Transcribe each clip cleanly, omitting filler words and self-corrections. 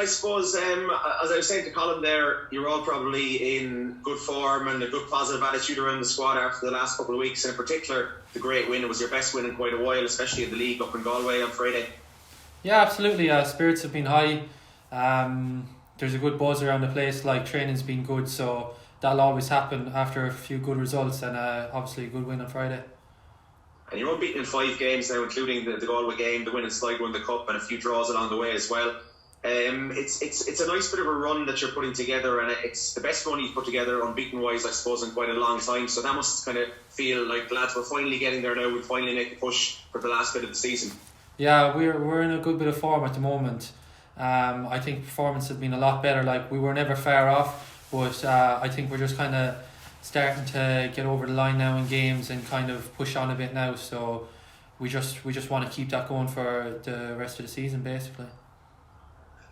I suppose, as I was saying to Colin there, you're all probably in good form and a good positive attitude around the squad after the last couple of weeks, and in particular, the great win. It was your best win in quite a while, especially in the league up in Galway on Friday. Yeah, absolutely. Spirits have been high. There's a good buzz around the place. Like, training's been good, so that'll always happen after a few good results, and obviously a good win on Friday. And you're unbeaten in 5 games now, including the Galway game, the win in Sligo in the Cup, and a few draws along the way as well. It's a nice bit of a run that you're putting together, and it's the best run you've put together unbeaten wise, I suppose, in quite a long time. So that must kind of feel like, lads, we're finally getting there now. We finally make a push for the last bit of the season. Yeah, we're in a good bit of form at the moment. I think performance has been a lot better. Like, we were never far off, but I think we're just kind of starting to get over the line now in games and kind of push on a bit now. So we just want to keep that going for the rest of the season, basically.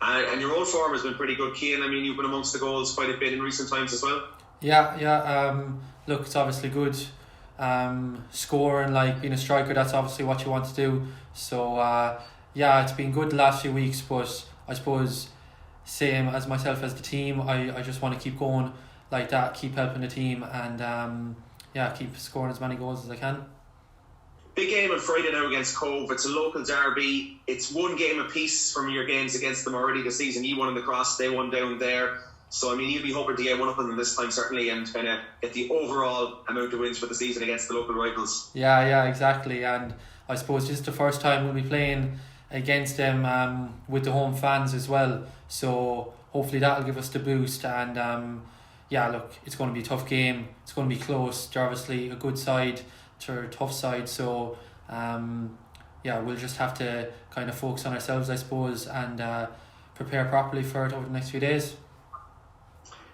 And your own form has been pretty good, Cian. I mean, you've been amongst the goals quite a bit in recent times as well. Yeah. Look, it's obviously good. Scoring, like being a striker, that's obviously what you want to do. So it's been good the last few weeks, but I suppose same as myself as the team, I just want to keep going like that, keep helping the team, and keep scoring as many goals as I can. Big game on Friday now against Cobh. It's a local derby. It's one game apiece from your games against them already this season. You won in the Cross, they won down there. So, I mean, you'll be hoping to get one up on them this time, certainly, and kind of get the overall amount of wins for the season against the local rivals. Yeah, exactly. And I suppose this is the first time we'll be playing against them with the home fans as well. So hopefully that'll give us the boost. And look, it's going to be a tough game. It's going to be close. They're obviously a good side. They're a tough side. So we'll just have to kind of focus on ourselves, I suppose, and prepare properly for it over the next few days.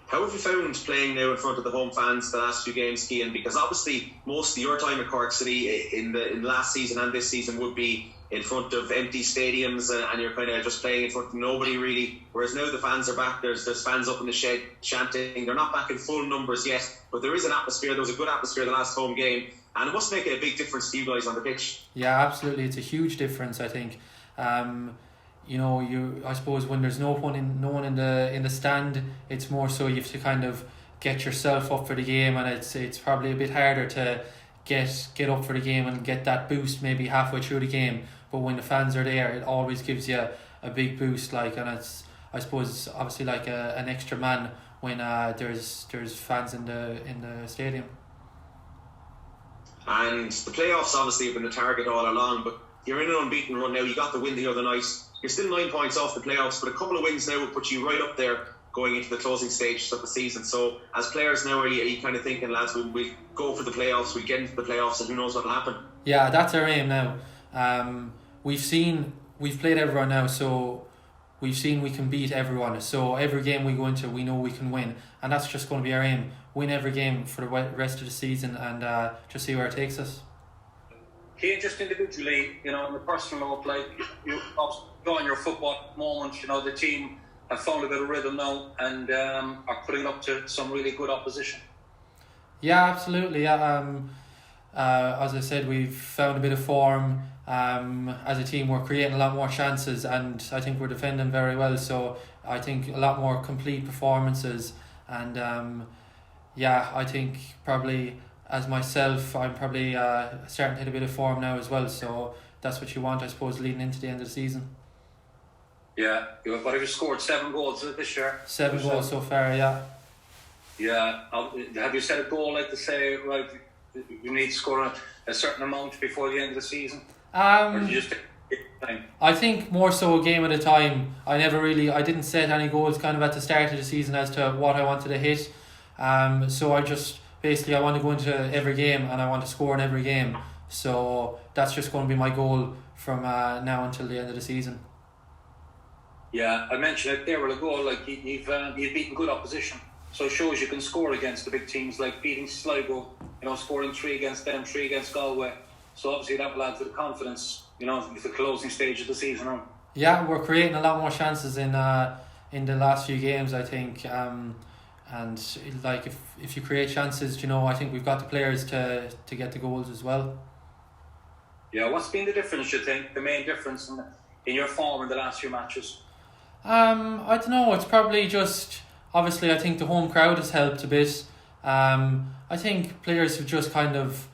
How have you found playing now in front of the home fans the last few games, Cian? Because obviously most of your time at Cork City in the last season and this season would be in front of empty stadiums, and you're kind of just playing in front of nobody really. Whereas now the fans are back. There's fans up in the shed chanting. They're not back in full numbers yet, but there is an atmosphere. There was a good atmosphere the last home game, and it must make a big difference to you guys on the pitch. Yeah, absolutely. It's a huge difference, I think. I suppose when there's no one in the stand, it's more so you have to kind of get yourself up for the game, and it's probably a bit harder to get up for the game and get that boost maybe halfway through the game. But when the fans are there, it always gives you a big boost. Like, and it's, I suppose, obviously like an extra man when there's fans in the stadium. And the playoffs obviously have been the target all along, but you're in an unbeaten run now. You got the win the other night. You're still 9 points off the playoffs, but a couple of wins now will put you right up there going into the closing stages of the season. So as players now, are you kind of thinking, lads, we'll go for the playoffs, we'll get into the playoffs, and who knows what will happen? Yeah, that's our aim now. We've played everyone now, so we've seen we can beat everyone. So every game we go into, we know we can win, and that's just going to be our aim. Win every game for the rest of the season, and just see where it takes us. Cian, just individually, on the personal note, like you enjoying your football moment, the team have found a bit of rhythm now and are putting up to some really good opposition. Yeah, absolutely. As I said, we've found a bit of form. As a team, we're creating a lot more chances, and I think we're defending very well. So I think a lot more complete performances, and I think probably as myself, I'm probably starting to hit a bit of form now as well. So that's what you want, I suppose, leading into the end of the season. Yeah, but have you scored 7 goals this year? 7 goals so far, yeah. Yeah, have you set a goal, like to say, right, you need to score a certain amount before the end of the season? Or did you just take time? I think more so a game at a time. I didn't set any goals kind of at the start of the season as to what I wanted to hit. So I want to go into every game and I want to score in every game. So that's just going to be my goal from now until the end of the season. Yeah, I mentioned it there with a goal. Like you've beaten good opposition, so it shows you can score against the big teams, like beating Sligo. Scoring 3 against them, 3 against Galway. So obviously that will add to the confidence. With the closing stage of the season. Yeah, we're creating a lot more chances in the last few games, I think. And like if you create chances, I think we've got the players to get the goals as well. Yeah, what's been the difference, you think? The main difference in your form in the last few matches? I don't know. It's probably just obviously I think the home crowd has helped a bit. I think players have just kind of,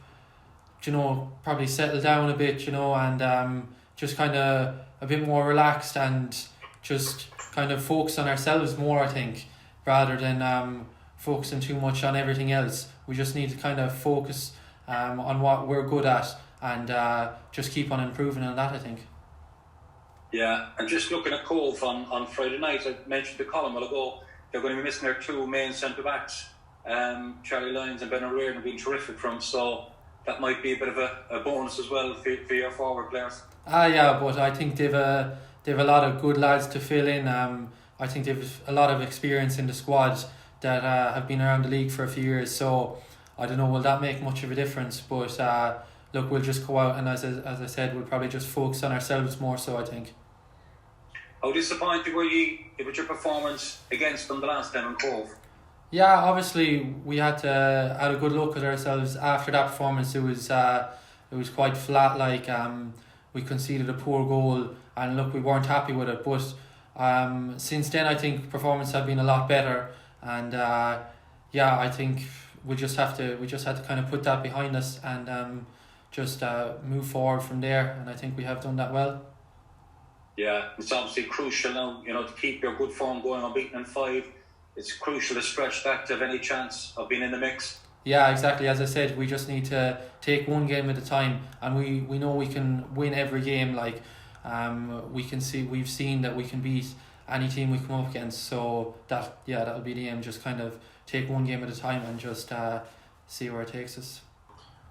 probably settled down a bit, and just kind of a bit more relaxed and just kind of focus on ourselves more. I think rather than focusing too much on everything else, we just need to kind of focus on what we're good at and just keep on improving on that. I think. Yeah, and just looking at Cobh on Friday night, I mentioned the column a while ago, they're going to be missing their two main centre-backs, Charlie Lyons and Ben O'Riordan, being terrific from, so that might be a bit of a bonus as well for your forward players. Yeah, but I think they've a lot of good lads to fill in. I think they've a lot of experience in the squad that have been around the league for a few years, so I don't know, will that make much of a difference, but look, we'll just go out and as I said, we'll probably just focus on ourselves more so, I think. How disappointed were you with your performance against them the last time in Cobh? Yeah, obviously we had a good look at ourselves after that performance. It was quite flat, like we conceded a poor goal and look, we weren't happy with it, but since then I think performance have been a lot better, and I think we just had to kind of put that behind us and just move forward from there, and I think we have done that well. Yeah, it's obviously crucial now, to keep your good form going unbeaten in 5. It's crucial to stretch that to have any chance of being in the mix. Yeah, exactly. As I said, we just need to take one game at a time, and we know we can win every game. Like we've seen that we can beat any team we come up against. So that'll be the aim. Just kind of take one game at a time and just see where it takes us.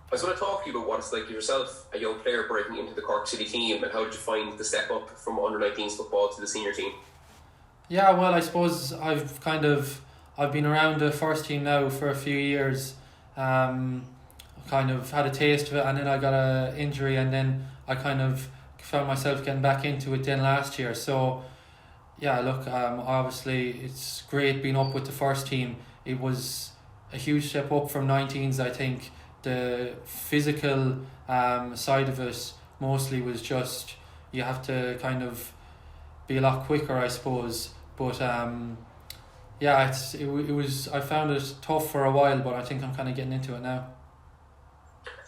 I just want to talk to you about what it's like yourself, a young player breaking into the Cork City team, and how did you find the step up from under-19s football to the senior team? Yeah, well, I suppose I've been around the first team now for a few years. Kind of had a taste of it, and then I got an injury, and then I kind of found myself getting back into it then last year. So yeah, look, obviously it's great being up with the first team. It was a huge step up from 19s, I think. The physical side of it mostly was just you have to kind of be a lot quicker, I suppose. But it was. I found it tough for a while, but I think I'm kind of getting into it now.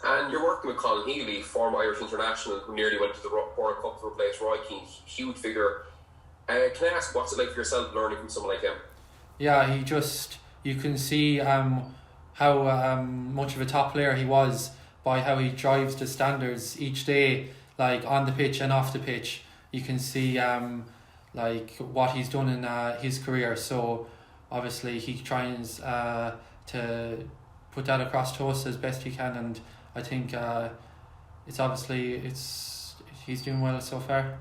And you're working with Colin Healy, former Irish international, who nearly went to the World Cup to replace Roy Keane. Huge figure. Can I ask, what's it like for yourself learning from someone like him? Yeah, you can see how much of a top player he was by how he drives the standards each day, like on the pitch and off the pitch. You can see like what he's done in his career. So obviously he tries to put that across to us as best he can, and I think he's doing well so far.